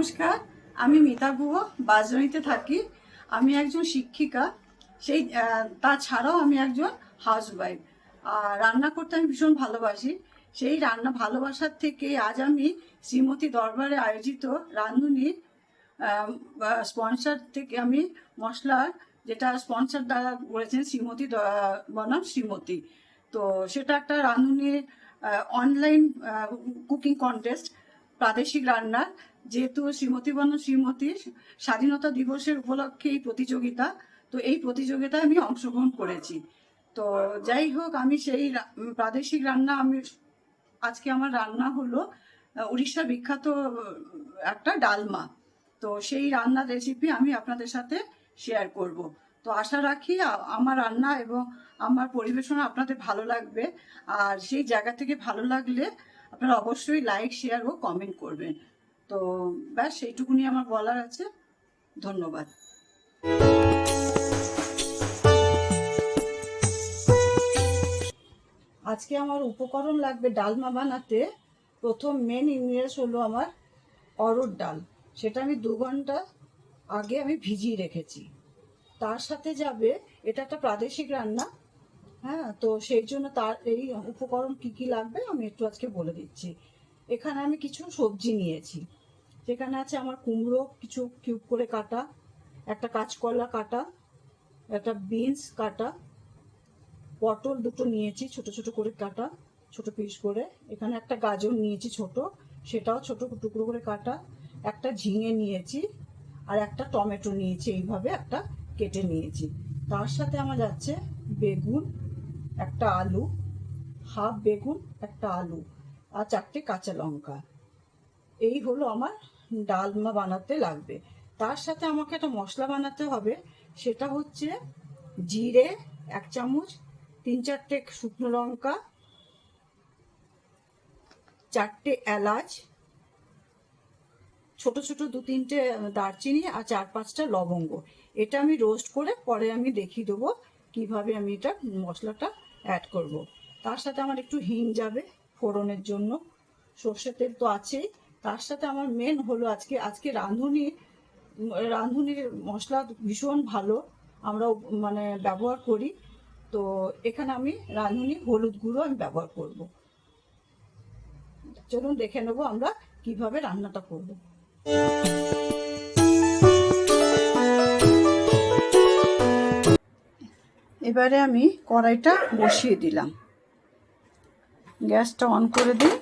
নমস্কার, আমি মিতা গুহ বাজরাইতে থাকি। আমি একজন শিক্ষিকা, সেই তাছাড়াও আমি একজন হাউসওয়াইফ। রান্না করতে আমি ভীষণ ভালোবাসি। সেই রান্না ভালোবাসার থেকে আজ আমি শ্রীমতী দরবারে আয়োজিত রাঁধুনির স্পন্সর থেকে আমি মশলার যেটা স্পন্সর দ্বারা করেছেন শ্রীমতী বনাম শ্রীমতী, তো সেটা একটা রাঁধুনির অনলাইন কুকিং কন্টেস্ট, প্রাদেশিক রান্নার। যেহেতু শ্রীমতী বনাম শ্রীমতীর স্বাধীনতা দিবসের উপলক্ষে এই প্রতিযোগিতা, তো এই প্রতিযোগিতায় আমি অংশগ্রহণ করেছি। তো যাই হোক, আমি সেই প্রাদেশিক রান্না আজকে আমার রান্না হলো উড়িষ্যা বিখ্যাত একটা ডালমা। তো সেই রান্নার রেসিপি আমি আপনাদের সাথে শেয়ার করব। তো আশা রাখি আমার রান্না এবং আমার পরিবেশনা আপনাদের ভালো লাগবে। আর সেই জায়গা থেকে ভালো লাগলে আপনারা অবশ্যই লাইক, শেয়ার ও কমেন্ট করবেন। তো ব্যাস সেইটুকুনি আমার বলার আছে। ধন্যবাদ। আজকে আমার উপকরণ লাগবে ডালমা বানাতে। প্রথম মেন ইনগ্রিডিয়েন্টস হলো আমার অরহর ডাল। সেটা আমি 2 ঘন্টা আগে আমি ভিজিয়ে রেখেছি। তার সাথে যাবে, এটা একটা প্রাদেশিক রান্না, হ্যাঁ, তো সেই জন্য তার এই উপকরণ কি কি লাগবে আমি একটু আজকে বলে দিচ্ছি। এখানে আমি কিছু সবজি নিয়েছি। সেখানে আছে আমার কুমড়ো কিছু কিউব করে কাটা, একটা কাঁচকলা কাটা, একটা বিনস কাটা, পটল 2টো নিয়েছি ছোট ছোট করে কাটা, ছোট পিস করে। এখানে একটা গাজর নিয়েছি ছোট, সেটাও ছোট টুকরো করে কাটা, একটা ঝিঙে নিয়েছি, আর একটা টমেটো নিয়েছি, এইভাবে একটা কেটে নিয়েছি। তার সাথে আমার যাচ্ছে বেগুন, একটা আলু, হাফ বেগুন, একটা আলু, আর 4টে কাঁচা লঙ্কা। এই হলো আমার ডালমা বানাতে লাগবে। তার সাথে আমাকে একটা মশলা বানাতে হবে, সেটা হচ্ছে জিরে 1 চামচ, 3-4টে শুকনো লঙ্কা, 4টে এলাচ, ছোট ছোট 2-3টে দারচিনি, আর 4-5টা লবঙ্গ। এটা আমি রোস্ট করে পরে আমি দেখিয়ে দেবো কিভাবে আমি এটা মশলাটা অ্যাড করব। তার সাথে আমার একটু হিং যাবে ফোড়নের জন্য, সর্ষের তেল তো আছেই। তার সাথে আমার মেন হলো আজকে রাঁধুনির মশলা ভীষণ ভালো আমরা মানে ব্যবহার করি। তো এখানে আমি রাঁধুনি হলুদ গুঁড়ো আমি ব্যবহার করব। চলুন দেখে নেবো আমরা কিভাবে রান্নাটা করব। এবারে আমি কড়াইটা বসিয়ে দিলাম, গ্যাসটা অন করে দিই।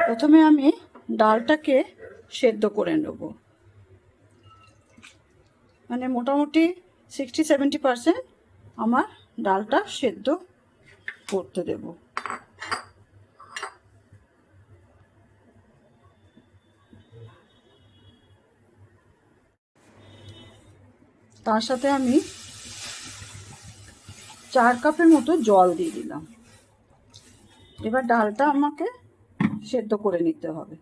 প্রথমে আমি ডালটাকে সেদ্ধ করে নেব, মানে মোটামুটি 60-70% আমার ডালটা সেদ্ধ করতে দেব। তার সাথে আমি 4 কাপের মতো জল দিয়ে দিলাম। এবার ডালটা আমাকে সেদ্ধ করে নিতে হবে।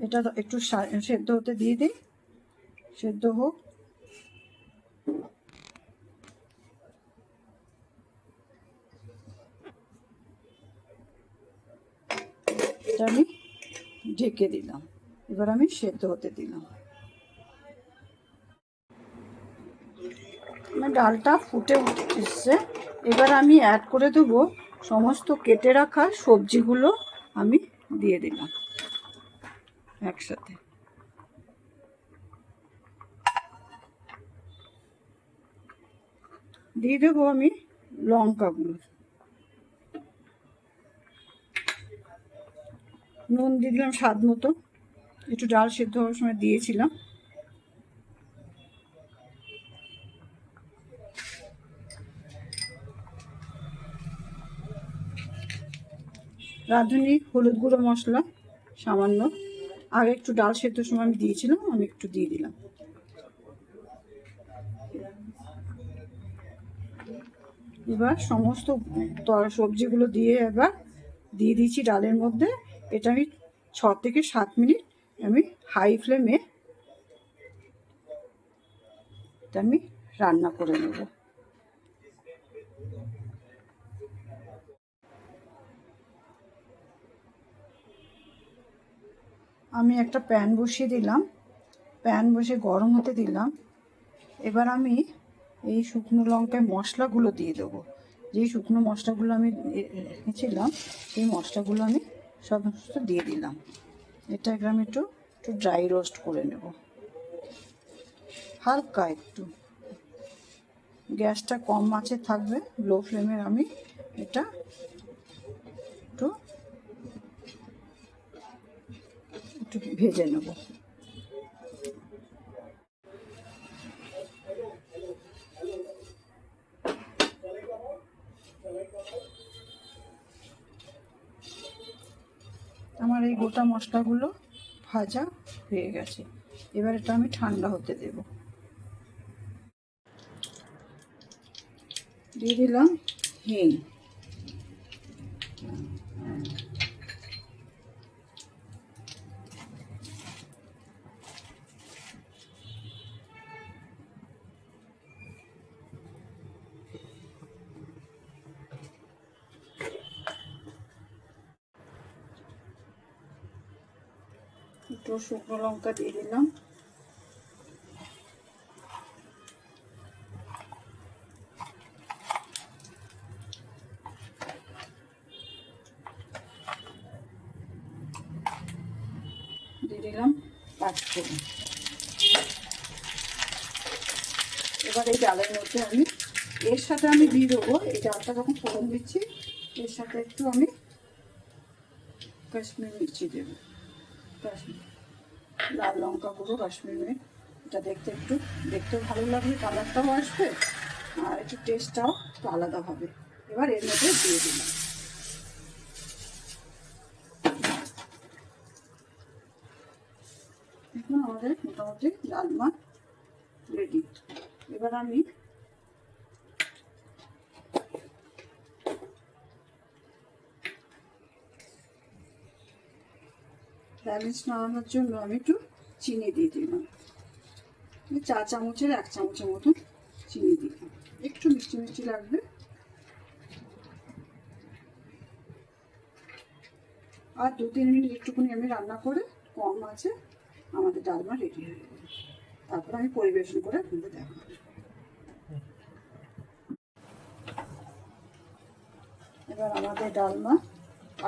এটা একটু সেদ্ধ হতে দিয়ে দিই, সেদ্ধ হোক। এটা আমি ঢেকে দিলাম, এবার আমি সেদ্ধ হতে দিলাম। আমার ডালটা ফুটে এসছে। এবার আমি অ্যাড করে দেবো সমস্ত কেটে রাখা সবজিগুলো, আমি দিয়ে দিলাম একসাথে। দিয়ে দেবো আমি লঙ্কাগুলো, নুন দিয়ে দিলাম স্বাদ মতো, একটু ডাল সেদ্ধ হওয়ার সময় দিয়েছিলাম। রাঁধুনি হলুদ গুঁড়ো মশলা সামান্য, আগে একটু ডাল সেদ্ধর সময় আমি দিয়েছিলাম, আমি একটু দিয়ে দিলাম। এবার সমস্ত সবজিগুলো দিয়ে এবার দিয়ে দিয়েছি ডালের মধ্যে। এটা আমি 6 থেকে 7 মিনিট আমি হাই ফ্লেমে এটা আমি রান্না করে নেব। আমি একটা প্যান বসিয়ে দিলাম, প্যান বসে গরম হতে দিলাম। এবার আমি এই শুকনো লঙ্কায় মশলাগুলো দিয়ে দেবো। যেই শুকনো মশলাগুলো আমি রেখেছিলাম সেই মশলাগুলো আমি সমস্ত দিয়ে দিলাম। এটাকে আমি একটু ড্রাই রোস্ট করে নেব, হালকা একটু। গ্যাসটা কম আঁচে থাকবে, লো ফ্লেমে আমি এটা একটু একটু ভেজে নেব। আমার এই গোটা মশলাগুলো ভাজা হয়ে গেছে। এবার এটা আমি ঠান্ডা হতে দেব। দিয়ে দিলাম হিং, একটু শুকনো লঙ্কা দিয়ে দিলাম, দিয়ে দিলাম পাঁচফোড়ন। এবার এই ডালের মধ্যে আমি এর সাথে আমি দিয়ে দেবো, এই ডালটা যখন ফোড়ন দিচ্ছি এর সাথে একটু আমি কাশ্মীর মির্চি দেবো, লাল লঙ্কা গুঁড়ো, কাশ্মীর মির্চ। এটা দেখতেও ভালো লাগবে, কালারটাও আসবে আর একটু টেস্টটাও একটু আলাদা হবে। এবার এর মধ্যে দিয়ে দিলাম। এখন আমাদের মোটামুটি ডালমা রেডি। এবার আমি ব্যালেন্স নাড়ানোর জন্য আমি একটু চিনি দিয়ে দিলাম, 4 চামচের 1 চামচের মতন চিনি দিলাম, একটু মিষ্টি মিষ্টি লাগবে। আর 2-3 মিনিট একটুখানি আমি রান্না করে কম আছে আমাদের ডালমা রেডি হয়ে যাবে। তারপর আমি পরিবেশন করে আপনাদের দেখাবো। এবার আমাদের ডালমা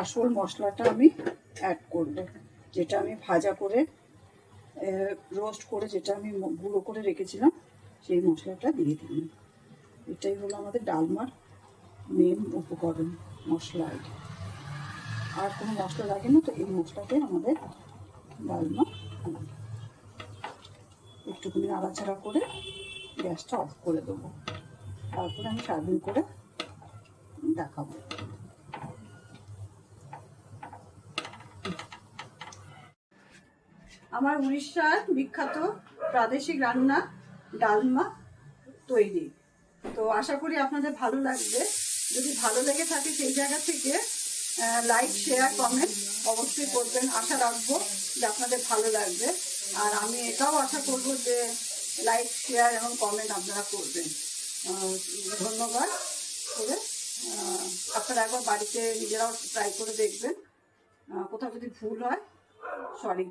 আসল মশলাটা আমি অ্যাড করব, যেটা আমি ভাজা করে রোস্ট করে যেটা আমি গুঁড়ো করে রেখেছিলাম সেই মশলাটা দিয়ে দিলাম। এটাই হলো আমাদের ডালমার মেন উপকরণ, মশলা। আর কোনো মশলা লাগে না, তো এই মশলাতে আমাদের ডালমা। একটুখানি নাড়াচাড়া করে গ্যাসটা অফ করে দেবো, তারপরে আমি সার্ভিং করে দেখাবো। আমার উড়িষ্যার বিখ্যাত প্রাদেশিক রান্না ডালমা তৈরি। তো আশা করি আপনাদের ভালো লাগবে। যদি ভালো লেগে থাকে সেই জায়গা থেকে লাইক, শেয়ার, কমেন্ট অবশ্যই করবেন। আশা রাখবো যে আপনাদের ভালো লাগবে। আর আমি এটাও আশা করব যে লাইক, শেয়ার এবং কমেন্ট আপনারা করবেন। ধন্যবাদ করে আপনারা একবার বাড়িতে নিজেরাও ট্রাই করে দেখবেন। কোথাও যদি ভুল হয় সরি।